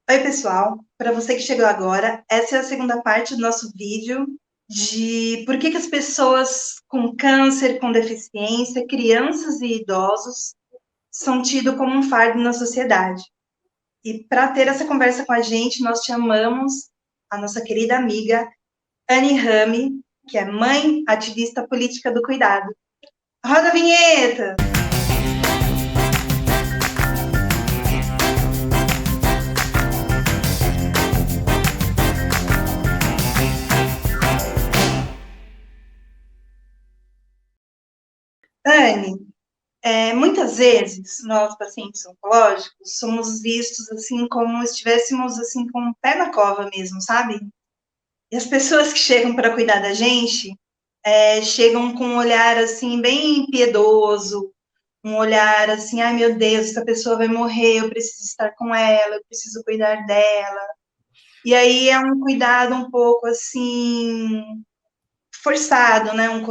Oi, pessoal. Para você que chegou agora, essa é a segunda parte do nosso vídeo de por que as pessoas com câncer, com deficiência, crianças e idosos são tidos como um fardo na sociedade. E para ter essa conversa com a gente, nós chamamos a nossa querida amiga Anne Rami, que é mãe ativista política do cuidado. Roda a vinheta! Anne, muitas vezes, nós, pacientes oncológicos, somos vistos assim como estivéssemos assim com o pé na cova mesmo, sabe? E as pessoas que chegam para cuidar da gente chegam com um olhar assim bem piedoso, um olhar assim, ai meu Deus, essa pessoa vai morrer, eu preciso estar com ela, eu preciso cuidar dela. E aí é um cuidado um pouco assim forçado, né? Um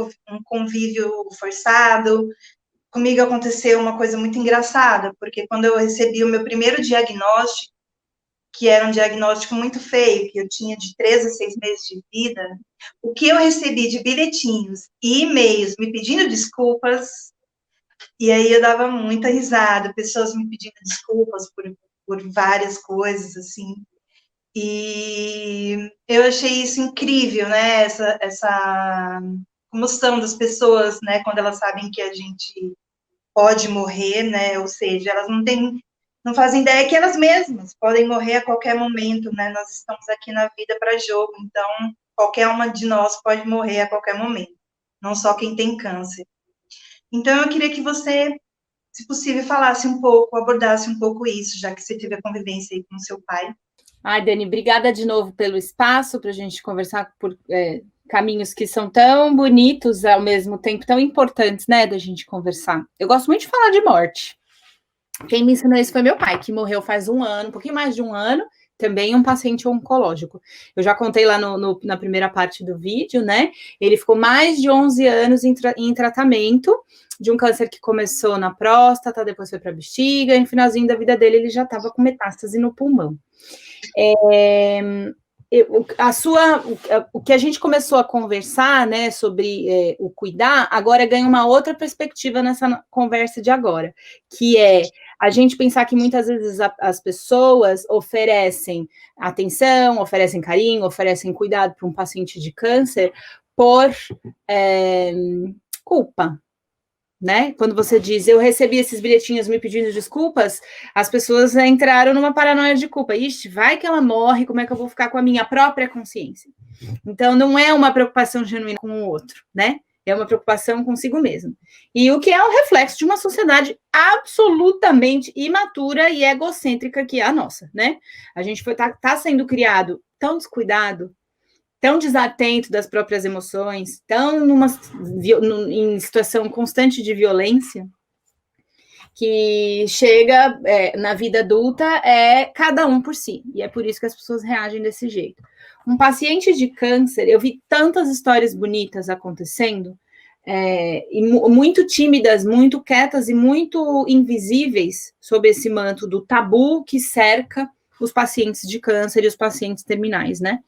convívio forçado. Comigo aconteceu uma coisa muito engraçada, porque quando eu recebi o meu primeiro diagnóstico, que era um diagnóstico muito feio, que eu tinha de 3 a 6 meses de vida, o que eu recebi de bilhetinhos e e-mails me pedindo desculpas, e aí eu dava muita risada, pessoas me pedindo desculpas por várias coisas, assim, e eu achei isso incrível, né, essa comoção das pessoas, né, quando elas sabem que a gente pode morrer, né? Ou seja, elas não fazem ideia que elas mesmas podem morrer a qualquer momento, né? Nós estamos aqui na vida para jogo, então qualquer uma de nós pode morrer a qualquer momento, não só quem tem câncer. Então eu queria que você, se possível, falasse um pouco, abordasse um pouco isso, já que você teve a convivência aí com seu pai. Ai, Dani, obrigada de novo pelo espaço para a gente conversar por caminhos que são tão bonitos ao mesmo tempo, tão importantes, né, da gente conversar. Eu gosto muito de falar de morte. Quem me ensinou isso foi meu pai, que morreu faz um ano, um pouquinho mais de um ano, também um paciente oncológico. Eu já contei lá na primeira parte do vídeo, né? Ele ficou mais de 11 anos em tratamento de um câncer que começou na próstata, depois foi para a bexiga, e no finalzinho da vida dele ele já estava com metástase no pulmão. O que a gente começou a conversar, né, sobre o cuidar, agora ganha uma outra perspectiva nessa conversa de agora, que é a gente pensar que muitas vezes as pessoas oferecem atenção, oferecem carinho, oferecem cuidado para um paciente de câncer por culpa, né? Quando você diz, eu recebi esses bilhetinhos me pedindo desculpas, as pessoas entraram numa paranoia de culpa. Ixi, vai que ela morre, como é que eu vou ficar com a minha própria consciência? Então, não é uma preocupação genuína com o outro, né? É uma preocupação consigo mesmo. E o que é o reflexo de uma sociedade absolutamente imatura e egocêntrica que é a nossa, né? A gente tá sendo criado tão descuidado, tão desatento das próprias emoções, em situação constante de violência, que chega na vida adulta cada um por si. E é por isso que as pessoas reagem desse jeito. Um paciente de câncer, eu vi tantas histórias bonitas acontecendo, e muito tímidas, muito quietas e muito invisíveis sob esse manto do tabu que cerca os pacientes de câncer e os pacientes terminais, né?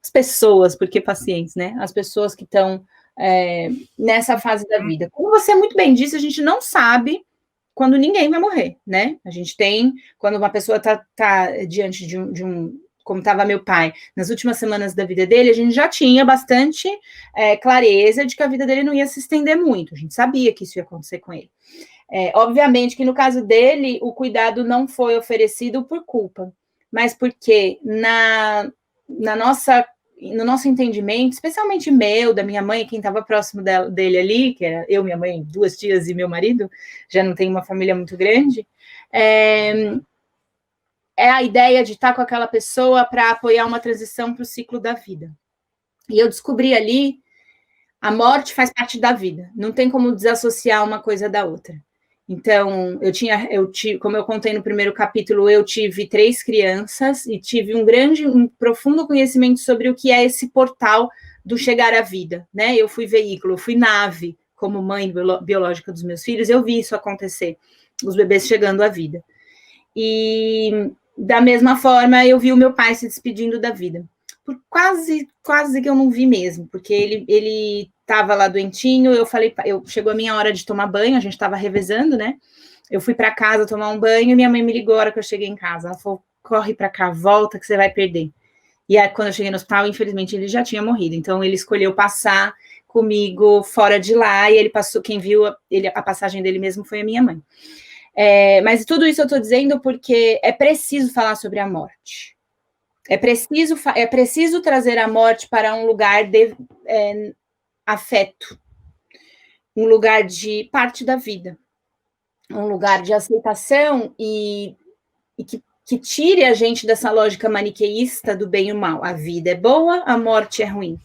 As pessoas, porque pacientes, né? As pessoas que estão nessa fase da vida. Como você muito bem disse, a gente não sabe quando ninguém vai morrer, né? A gente tem, quando uma pessoa tá diante de um como estava meu pai, nas últimas semanas da vida dele, a gente já tinha bastante clareza de que a vida dele não ia se estender muito. A gente sabia que isso ia acontecer com ele. Obviamente que no caso dele, o cuidado não foi oferecido por culpa, mas porque no nosso entendimento, especialmente meu, da minha mãe, quem estava próximo dele ali, que era eu, minha mãe, 2 tias e meu marido, já não tem uma família muito grande, é a ideia de estar com aquela pessoa para apoiar uma transição para o ciclo da vida. E eu descobri ali, a morte faz parte da vida, não tem como desassociar uma coisa da outra. Então, como eu contei no primeiro capítulo, eu tive 3 crianças e tive um profundo conhecimento sobre o que é esse portal do chegar à vida, né? Eu fui veículo, eu fui nave como mãe biológica dos meus filhos, eu vi isso acontecer, os bebês chegando à vida. E da mesma forma, eu vi o meu pai se despedindo da vida. Por quase que eu não vi mesmo, porque ele estava lá doentinho, eu falei, chegou a minha hora de tomar banho, a gente estava revezando, né? Eu fui para casa tomar um banho e minha mãe me ligou a hora que eu cheguei em casa. Ela falou, corre para cá, volta que você vai perder. E aí, quando eu cheguei no hospital, infelizmente, ele já tinha morrido. Então, ele escolheu passar comigo fora de lá, e ele passou, quem viu a passagem dele mesmo foi a minha mãe. Mas tudo isso eu estou dizendo porque é preciso falar sobre a morte. É preciso trazer a morte para um lugar de afeto, um lugar de parte da vida, um lugar de aceitação e que tire a gente dessa lógica maniqueísta do bem e o mal. A vida é boa, a morte é ruim.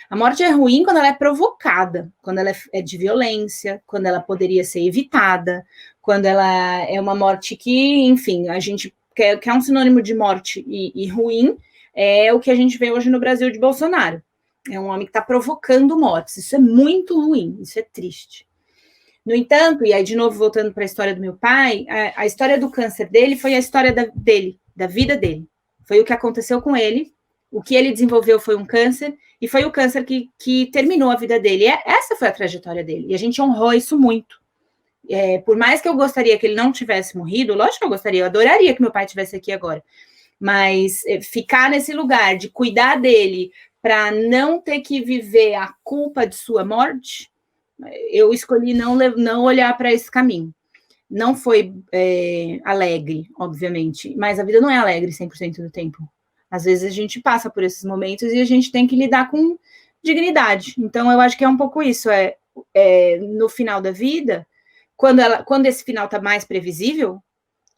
A morte é ruim quando ela é provocada, quando ela é de violência, quando ela poderia ser evitada, quando ela é uma morte que, enfim, a gente quer um sinônimo de morte e ruim, é o que a gente vê hoje no Brasil de Bolsonaro. É um homem que está provocando mortes. Isso é muito ruim, isso é triste. No entanto, e aí de novo voltando para a história do meu pai, a história do câncer dele foi a história da vida dele. Foi o que aconteceu com ele, o que ele desenvolveu foi um câncer, e foi o câncer que terminou a vida dele. Essa foi a trajetória dele, e a gente honrou isso muito. Por mais que eu gostaria que ele não tivesse morrido, lógico que eu gostaria, eu adoraria que meu pai estivesse aqui agora, mas ficar nesse lugar de cuidar dele para não ter que viver a culpa de sua morte, eu escolhi não olhar para esse caminho. Não foi alegre, obviamente, mas a vida não é alegre 100% do tempo. Às vezes a gente passa por esses momentos e a gente tem que lidar com dignidade. Então, eu acho que é um pouco isso, no final da vida, quando esse final está mais previsível,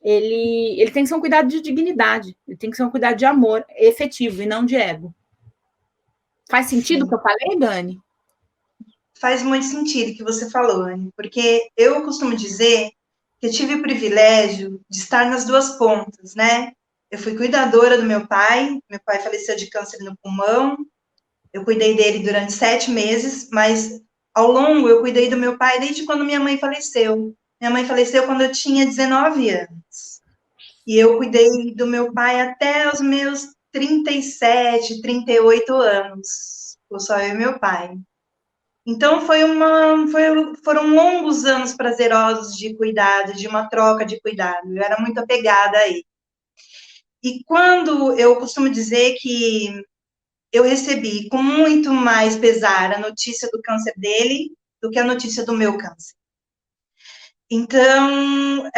ele tem que ser um cuidado de dignidade, ele tem que ser um cuidado de amor efetivo e não de ego. Faz sentido o que eu falei, Dani? Faz muito sentido o que você falou, Anne, porque eu costumo dizer que eu tive o privilégio de estar nas duas pontas, né? Eu fui cuidadora do meu pai faleceu de câncer no pulmão, eu cuidei dele durante 7 meses, mas ao longo eu cuidei do meu pai desde quando minha mãe faleceu. Minha mãe faleceu quando eu tinha 19 anos. E eu cuidei do meu pai até os meus 37, 38 anos. Foi só eu e meu pai. Então, foram longos anos prazerosos de cuidado, de uma troca de cuidado. Eu era muito apegada a ele. E quando eu costumo dizer que eu recebi com muito mais pesar a notícia do câncer dele do que a notícia do meu câncer. Então,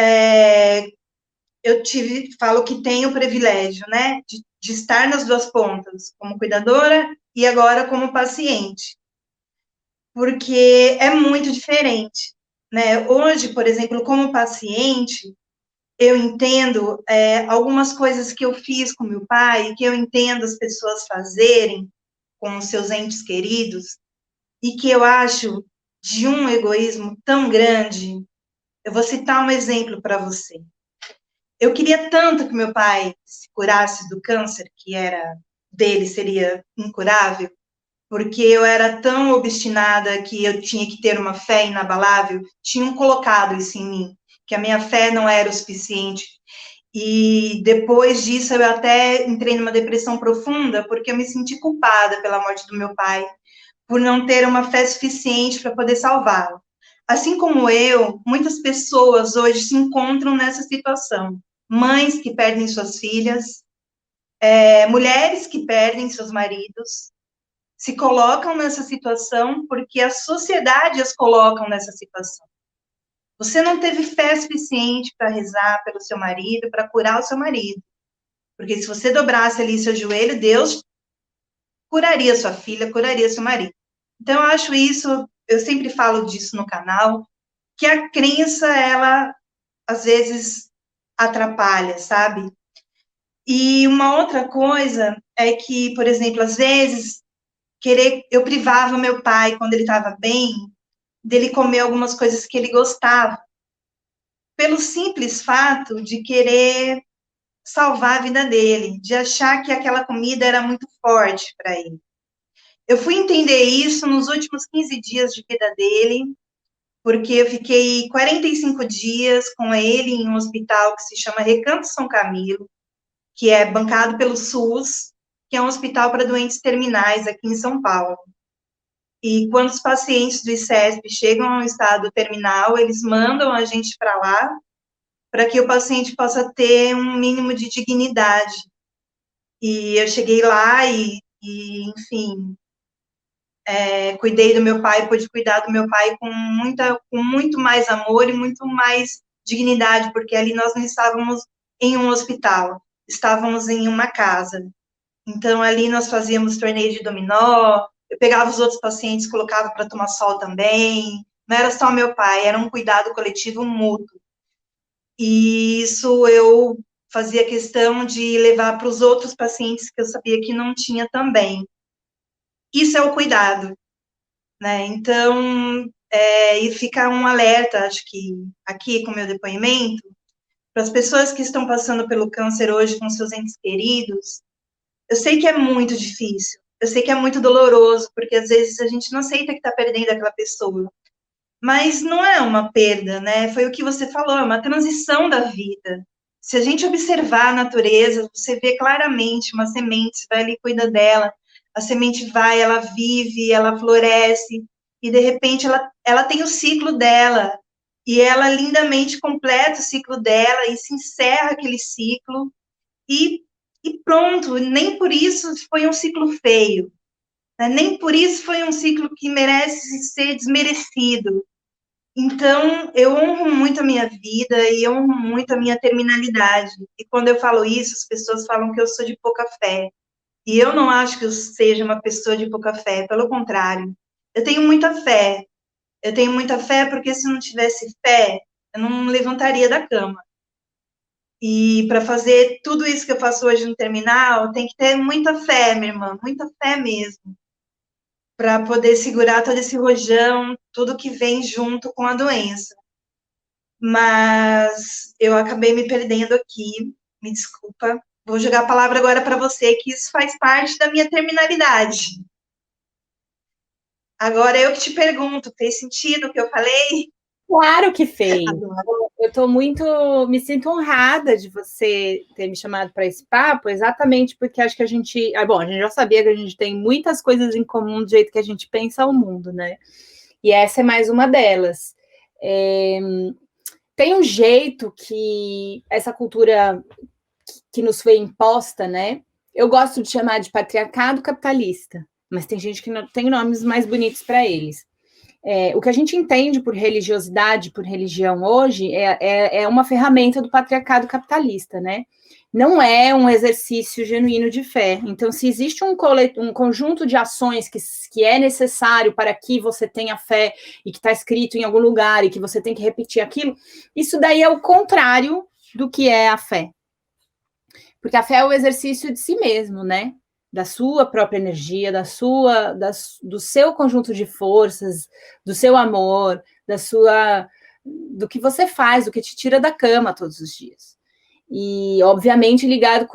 falo que tenho o privilégio, né, de estar nas duas pontas, como cuidadora e agora como paciente. Porque é muito diferente, né? Hoje, por exemplo, como paciente, eu entendo algumas coisas que eu fiz com meu pai, que eu entendo as pessoas fazerem com os seus entes queridos, e que eu acho de um egoísmo tão grande. Eu vou citar um exemplo para você. Eu queria tanto que meu pai se curasse do câncer, que era dele, seria incurável, porque eu era tão obstinada que eu tinha que ter uma fé inabalável, tinham colocado isso em mim, que a minha fé não era o suficiente. E depois disso eu até entrei numa depressão profunda, porque eu me senti culpada pela morte do meu pai, por não ter uma fé suficiente para poder salvá-lo. Assim como eu, muitas pessoas hoje se encontram nessa situação. Mães que perdem suas filhas, mulheres que perdem seus maridos, se colocam nessa situação porque a sociedade as coloca nessa situação. Você não teve fé suficiente para rezar pelo seu marido, para curar o seu marido. Porque se você dobrasse ali seu joelho, Deus curaria sua filha, curaria seu marido. Então, eu acho isso, eu sempre falo disso no canal, que a crença, ela, às vezes, atrapalha, sabe? E uma outra coisa é que, por exemplo, às vezes, eu privava meu pai, quando ele estava bem, dele comer algumas coisas que ele gostava, pelo simples fato de querer salvar a vida dele, de achar que aquela comida era muito forte para ele. Eu fui entender isso nos últimos 15 dias de vida dele, porque eu fiquei 45 dias com ele em um hospital que se chama Recanto São Camilo, que é bancado pelo SUS, que é um hospital para doentes terminais aqui em São Paulo. E quando os pacientes do ICESP chegam a um estado terminal, eles mandam a gente para lá, para que o paciente possa ter um mínimo de dignidade. E eu cheguei lá enfim, cuidei do meu pai, pude cuidar do meu pai com muito mais amor e muito mais dignidade, porque ali nós não estávamos em um hospital, estávamos em uma casa. Então, ali nós fazíamos torneio de dominó, eu pegava os outros pacientes, colocava para tomar sol também, não era só meu pai, era um cuidado coletivo mútuo. E isso eu fazia questão de levar para os outros pacientes que eu sabia que não tinha também. Isso é o cuidado, né? Então, e fica um alerta, acho que aqui com o meu depoimento, para as pessoas que estão passando pelo câncer hoje com seus entes queridos. Eu sei que é muito difícil, eu sei que é muito doloroso, porque às vezes a gente não aceita que está perdendo aquela pessoa. Mas não é uma perda, né? Foi o que você falou, é uma transição da vida. Se a gente observar a natureza, você vê claramente uma semente, você vai ali e cuida dela, a semente vai, ela vive, ela floresce, e de repente ela tem o ciclo dela, e ela lindamente completa o ciclo dela, e se encerra aquele ciclo, e, e pronto, nem por isso foi um ciclo feio, né? Nem por isso foi um ciclo que merece ser desmerecido. Então, eu honro muito a minha vida e honro muito a minha terminalidade. E quando eu falo isso, as pessoas falam que eu sou de pouca fé. E eu não acho que eu seja uma pessoa de pouca fé, pelo contrário. Eu tenho muita fé. Eu tenho muita fé porque se não tivesse fé, eu não levantaria da cama. E para fazer tudo isso que eu faço hoje no terminal, tem que ter muita fé, minha irmã, muita fé mesmo, para poder segurar todo esse rojão, tudo que vem junto com a doença. Mas eu acabei me perdendo aqui, me desculpa. Vou jogar a palavra agora para você, que isso faz parte da minha terminalidade. Agora eu que te pergunto, fez sentido o que eu falei? Claro que fez. Eu estou muito, me sinto honrada de você ter me chamado para esse papo, exatamente porque acho que a gente, bom, a gente já sabia que a gente tem muitas coisas em comum do jeito que a gente pensa o mundo, né? E essa é mais uma delas. Tem um jeito que essa cultura que nos foi imposta, né? Eu gosto de chamar de patriarcado capitalista, mas tem gente que não tem nomes mais bonitos para eles. O que a gente entende por religiosidade, por religião hoje, é uma ferramenta do patriarcado capitalista, né? Não é um exercício genuíno de fé. Então, se existe um conjunto de ações que é necessário para que você tenha fé e que está escrito em algum lugar e que você tem que repetir aquilo, isso daí é o contrário do que é a fé. Porque a fé é o exercício de si mesmo, né? Da sua própria energia, do seu conjunto de forças, do seu amor, do que você faz, do que te tira da cama todos os dias. E, obviamente, ligado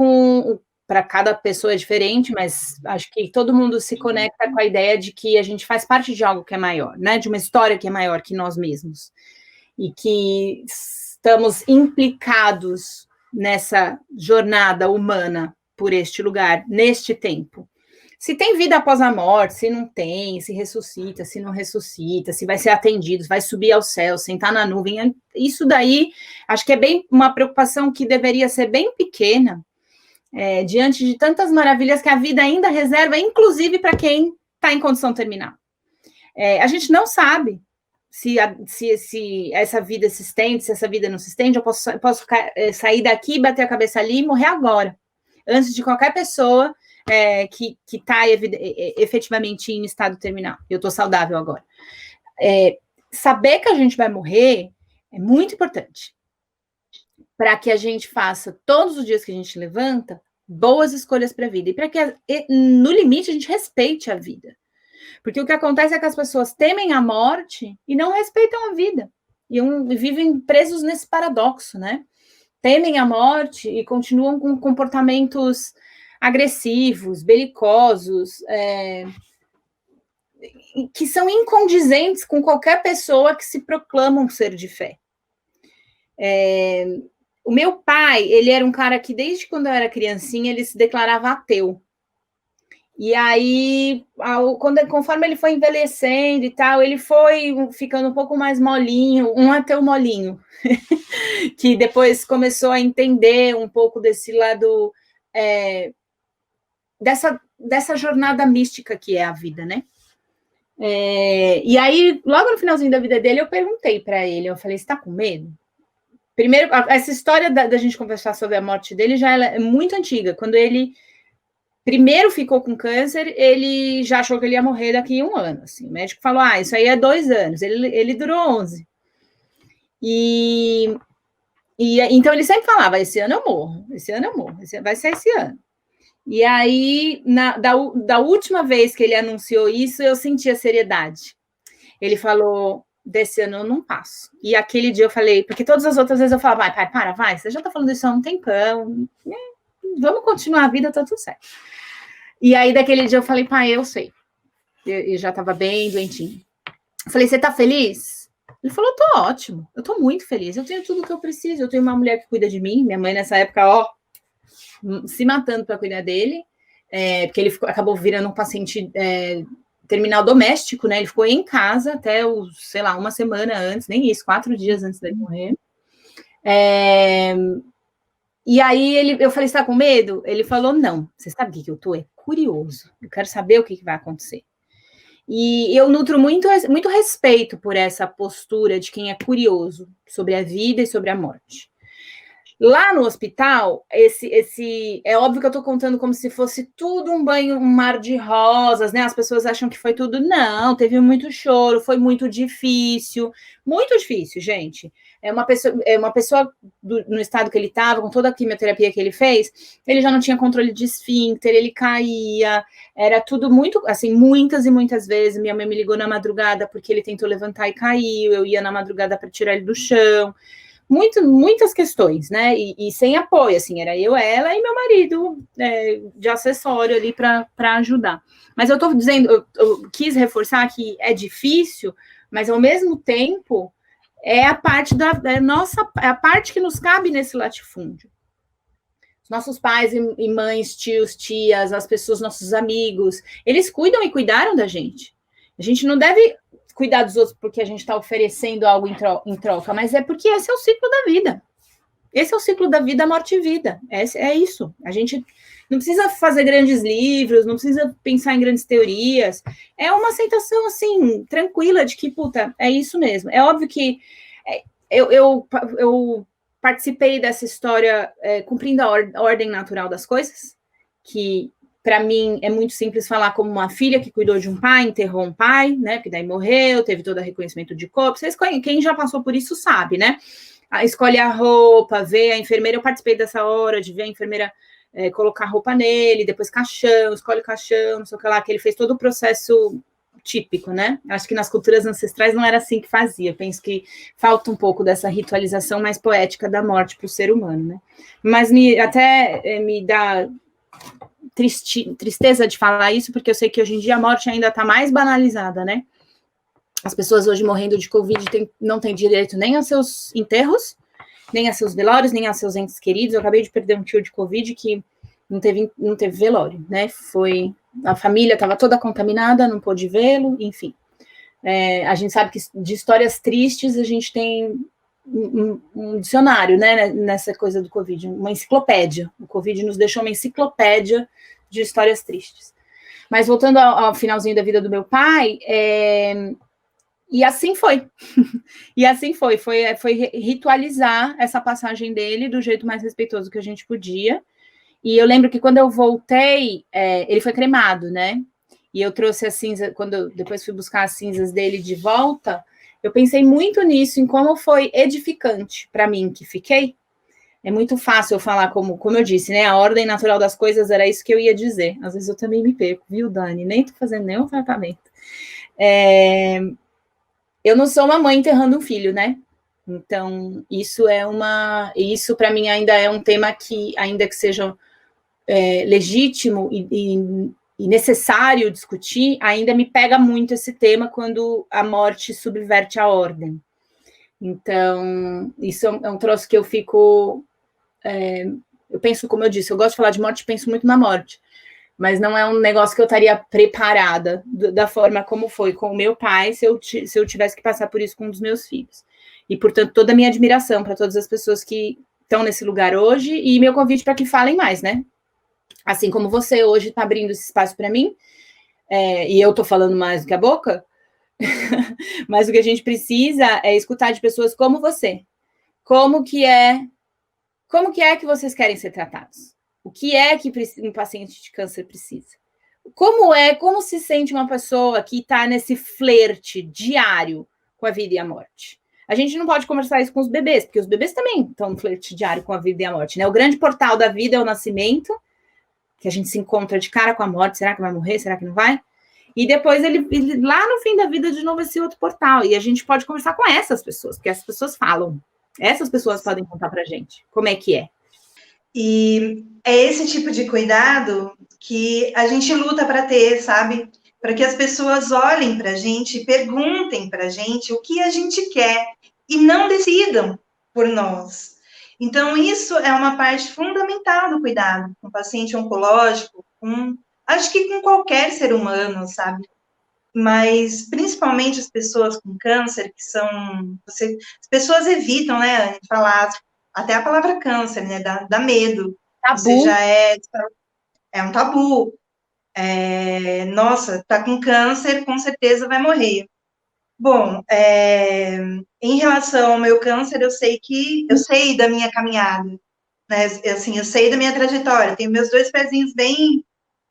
para cada pessoa é diferente, mas acho que todo mundo se conecta com a ideia de que a gente faz parte de algo que é maior, né? De uma história que é maior que nós mesmos. E que estamos implicados nessa jornada humana por este lugar, neste tempo. Se tem vida após a morte, se não tem, se ressuscita, se não ressuscita, se vai ser atendido, se vai subir ao céu, sentar na nuvem, isso daí acho que é bem uma preocupação que deveria ser bem pequena, diante de tantas maravilhas que a vida ainda reserva, inclusive para quem está em condição terminal. A gente não sabe se essa vida se estende, se essa vida não se estende, eu posso sair daqui, bater a cabeça ali e morrer agora, antes de qualquer pessoa que está efetivamente em estado terminal. Eu estou saudável agora. Saber que a gente vai morrer é muito importante para que a gente faça, todos os dias que a gente levanta, boas escolhas para a vida. E para que, no limite, a gente respeite a vida. Porque o que acontece é que as pessoas temem a morte e não respeitam a vida. E vivem presos nesse paradoxo, né? Temem a morte e continuam com comportamentos agressivos, belicosos, que são incondizentes com qualquer pessoa que se proclama um ser de fé. O meu pai, ele era um cara que desde quando eu era criancinha, ele se declarava ateu. E aí, conforme ele foi envelhecendo e tal, ele foi ficando um pouco mais molinho, um ateu molinho, que depois começou a entender um pouco desse lado, dessa jornada mística que é a vida, né? E aí, logo no finalzinho da vida dele, eu perguntei para ele, eu falei, você tá com medo? Primeiro, essa história da gente conversar sobre a morte dele já é muito antiga. Quando ele primeiro ficou com câncer, ele já achou que ele ia morrer daqui a 1 ano. Assim. O médico falou, isso aí é 2 anos. Ele durou 11. Então ele sempre falava, esse ano eu morro, vai ser esse ano. E aí, da última vez que ele anunciou isso, eu senti a seriedade. Ele falou, desse ano eu não passo. E aquele dia eu falei, porque todas as outras vezes eu falava, vai, você já tá falando isso há um tempão, vamos continuar a vida, tá tudo certo. E aí, daquele dia eu falei, pai, eu sei. Eu já tava bem doentinho. Eu falei, você tá feliz? Ele falou, tô ótimo, eu tô muito feliz, eu tenho tudo que eu preciso, eu tenho uma mulher que cuida de mim, minha mãe nessa época, se matando para cuidar dele, porque ele acabou virando um paciente terminal doméstico, né? Ele ficou em casa até, sei lá, 1 semana antes, nem isso, 4 dias antes dele morrer. E aí eu falei, você tá com medo? Ele falou, não. Você sabe o que eu tô? É curioso. Eu quero saber o que vai acontecer. E eu nutro muito respeito por essa postura de quem é curioso sobre a vida e sobre a morte. Lá no hospital, é óbvio que eu tô contando como se fosse tudo um mar de rosas, né? As pessoas acham que foi tudo. Não, teve muito choro, foi muito difícil, gente. Uma pessoa no estado que ele estava, com toda a quimioterapia que ele fez, ele já não tinha controle de esfíncter, ele caía, era tudo muito, assim, muitas e muitas vezes. Minha mãe me ligou na madrugada porque ele tentou levantar e caiu, eu ia na madrugada para tirar ele do chão. Muitas questões, né? E sem apoio, assim, era eu, ela e meu marido de acessório ali para ajudar. Mas eu estou dizendo, eu quis reforçar que é difícil, mas ao mesmo tempo é a parte a parte que nos cabe nesse latifúndio. Os nossos pais e mães, tios, tias, as pessoas, nossos amigos, eles cuidam e cuidaram da gente. A gente não deve cuidar dos outros porque a gente está oferecendo algo em troca, mas é porque esse é o ciclo da vida. Esse é o ciclo da vida, morte e vida. É isso. A gente não precisa fazer grandes livros, não precisa pensar em grandes teorias. É uma aceitação, assim, tranquila de que, puta, é isso mesmo. É óbvio que eu participei dessa história cumprindo a ordem natural das coisas, que para mim é muito simples falar como uma filha que cuidou de um pai, enterrou um pai, né? Porque daí morreu, teve todo o reconhecimento de corpo. Quem já passou por isso sabe, né? Escolhe a roupa, vê a enfermeira. Eu participei dessa hora de ver a enfermeira colocar roupa nele, depois caixão, escolhe o caixão, não sei o que lá, que ele fez todo o processo típico, né? Acho que nas culturas ancestrais não era assim que fazia. Eu penso que falta um pouco dessa ritualização mais poética da morte para o ser humano, né? Mas até me dá tristeza de falar isso, porque eu sei que hoje em dia a morte ainda está mais banalizada, né? As pessoas hoje morrendo de Covid não têm direito nem aos seus enterros, nem a seus velórios, nem a seus entes queridos. Eu acabei de perder um tio de Covid que não teve velório, né? A família estava toda contaminada, não pôde vê-lo, enfim. A gente sabe que de histórias tristes a gente tem um dicionário, né, nessa coisa do Covid, uma enciclopédia. O Covid nos deixou uma enciclopédia de histórias tristes. Mas voltando ao finalzinho da vida do meu pai, e assim foi. E assim foi ritualizar essa passagem dele do jeito mais respeitoso que a gente podia. E eu lembro que quando eu voltei, ele foi cremado, né? E eu trouxe a cinza, quando eu depois fui buscar as cinzas dele de volta, eu pensei muito nisso, em como foi edificante para mim que fiquei. É muito fácil eu falar, como eu disse, né? A ordem natural das coisas era isso que eu ia dizer. Às vezes eu também me perco, viu, Dani? Nem tô fazendo nenhum tratamento. Eu não sou uma mãe enterrando um filho, né? Então, isso para mim ainda é um tema que, ainda que seja legítimo e necessário discutir, ainda me pega muito esse tema quando a morte subverte a ordem. Então, isso é um troço que eu fico eu penso, como eu disse, eu gosto de falar de morte, penso muito na morte, mas não é um negócio que eu estaria preparada da forma como foi com o meu pai, se eu tivesse que passar por isso com um dos meus filhos. E, portanto, toda a minha admiração para todas as pessoas que estão nesse lugar hoje, e meu convite para que falem mais, né? Assim como você hoje está abrindo esse espaço para mim, e eu estou falando mais do que a boca, mas o que a gente precisa é escutar de pessoas como você. Como que é que vocês querem ser tratados? O que é que um paciente de câncer precisa? Como se sente uma pessoa que está nesse flerte diário com a vida e a morte? A gente não pode conversar isso com os bebês, porque os bebês também estão no flerte diário com a vida e a morte, né? O grande portal da vida é o nascimento, que a gente se encontra de cara com a morte, será que vai morrer, será que não vai? E depois ele lá no fim da vida, de novo, esse outro portal. E a gente pode conversar com essas pessoas, porque essas pessoas falam. Essas pessoas podem contar pra gente como é que é. E é esse tipo de cuidado que a gente luta para ter, sabe? Para que as pessoas olhem para a gente e perguntem para a gente o que a gente quer e não decidam por nós. Então, isso é uma parte fundamental do cuidado com o paciente oncológico, acho que com qualquer ser humano, sabe? Mas principalmente as pessoas com câncer, que são. As pessoas evitam, né, falar até a palavra câncer, né? Dá medo. Tabu. Você já é um tabu. Nossa, tá com câncer, com certeza vai morrer. Bom, em relação ao meu câncer, eu sei da minha caminhada, né? Assim, eu sei da minha trajetória. Tenho meus 2 pezinhos bem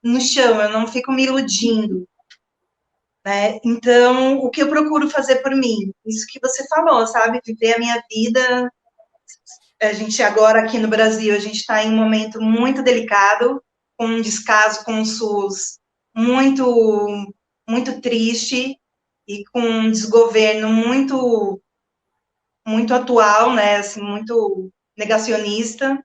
no chão, eu não fico me iludindo. Né? Então, o que eu procuro fazer por mim? Isso que você falou, sabe? Viver a minha vida. A gente agora aqui no Brasil, a gente está em um momento muito delicado, com um descaso com o SUS muito, muito triste e com um desgoverno muito, muito atual, né? Assim, muito negacionista.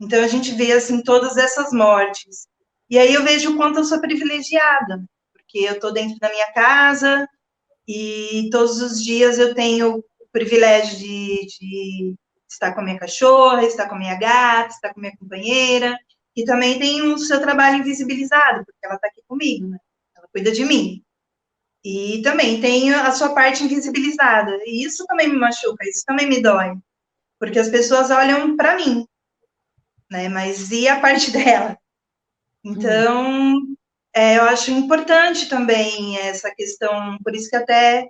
Então, a gente vê, assim, todas essas mortes. E aí eu vejo o quanto eu sou privilegiada, porque eu estou dentro da minha casa, e todos os dias eu tenho o privilégio de estar com a minha cachorra, estar com a minha gata, estar com a minha companheira, e também tem o seu trabalho invisibilizado, porque ela está aqui comigo, né? Ela cuida de mim. E também tem a sua parte invisibilizada, e isso também me machuca, isso também me dói, porque as pessoas olham para mim, né? Mas e a parte dela? Então, eu acho importante também essa questão, por isso que até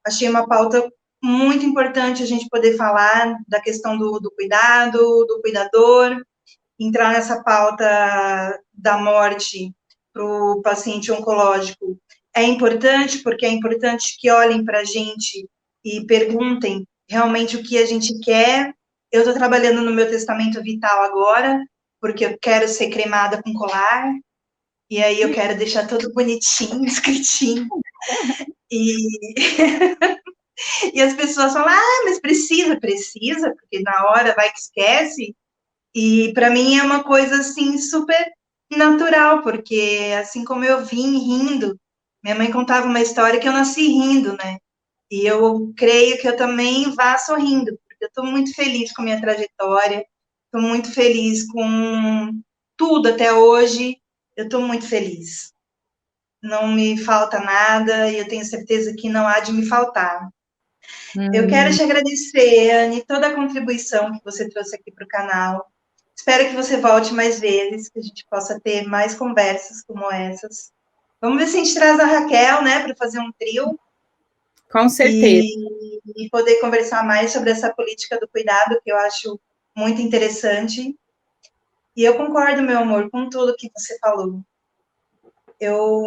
achei uma pauta muito importante a gente poder falar da questão do cuidado, do cuidador, entrar nessa pauta da morte para o paciente oncológico. É importante, porque é importante que olhem para a gente e perguntem realmente o que a gente quer. Eu estou trabalhando no meu testamento vital agora, porque eu quero ser cremada com colar, e aí eu quero deixar tudo bonitinho, escritinho. E as pessoas falam, mas precisa, porque na hora vai que esquece. E para mim é uma coisa assim super natural, porque assim como eu vim rindo, minha mãe contava uma história que eu nasci rindo, né? E eu creio que eu também vá sorrindo, porque eu estou muito feliz com a minha trajetória, estou muito feliz com tudo até hoje, eu estou muito feliz. Não me falta nada e eu tenho certeza que não há de me faltar. Eu quero te agradecer, Anne, toda a contribuição que você trouxe aqui para o canal. Espero que você volte mais vezes, que a gente possa ter mais conversas como essas. Vamos ver se a gente traz a Raquel, né, para fazer um trio. Com certeza. E poder conversar mais sobre essa política do cuidado, que eu acho muito interessante. E eu concordo, meu amor, com tudo que você falou. Eu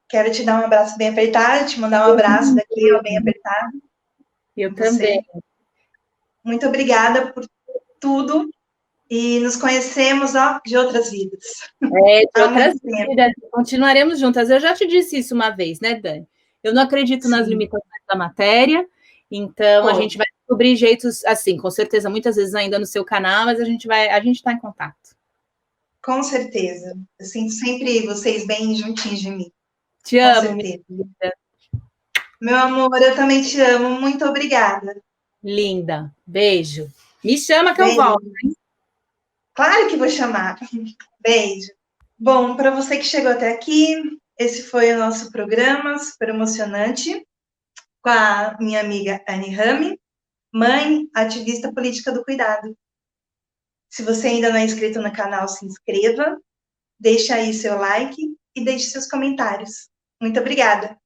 quero te dar um abraço bem apertado, te mandar um abraço daqui, ó, bem apertado. Eu também. Muito obrigada por tudo e nos conhecemos, ó, de outras vidas. De outras vidas. Continuaremos juntas. Eu já te disse isso uma vez, né, Dani? Eu não acredito nas limitações da matéria, então a gente vai descobrir jeitos, assim, com certeza, muitas vezes ainda no seu canal, mas a gente está em contato. Com certeza. Eu sinto sempre vocês bem juntinhos de mim. Te com amo, certeza. Meu amor, eu também te amo. Muito obrigada. Linda. Beijo. Me chama que eu volto, hein? Claro que vou chamar. Beijo. Bom, para você que chegou até aqui, esse foi o nosso programa super emocionante com a minha amiga Anne Rami, mãe, ativista política do cuidado. Se você ainda não é inscrito no canal, se inscreva, deixe aí seu like e deixe seus comentários. Muito obrigada!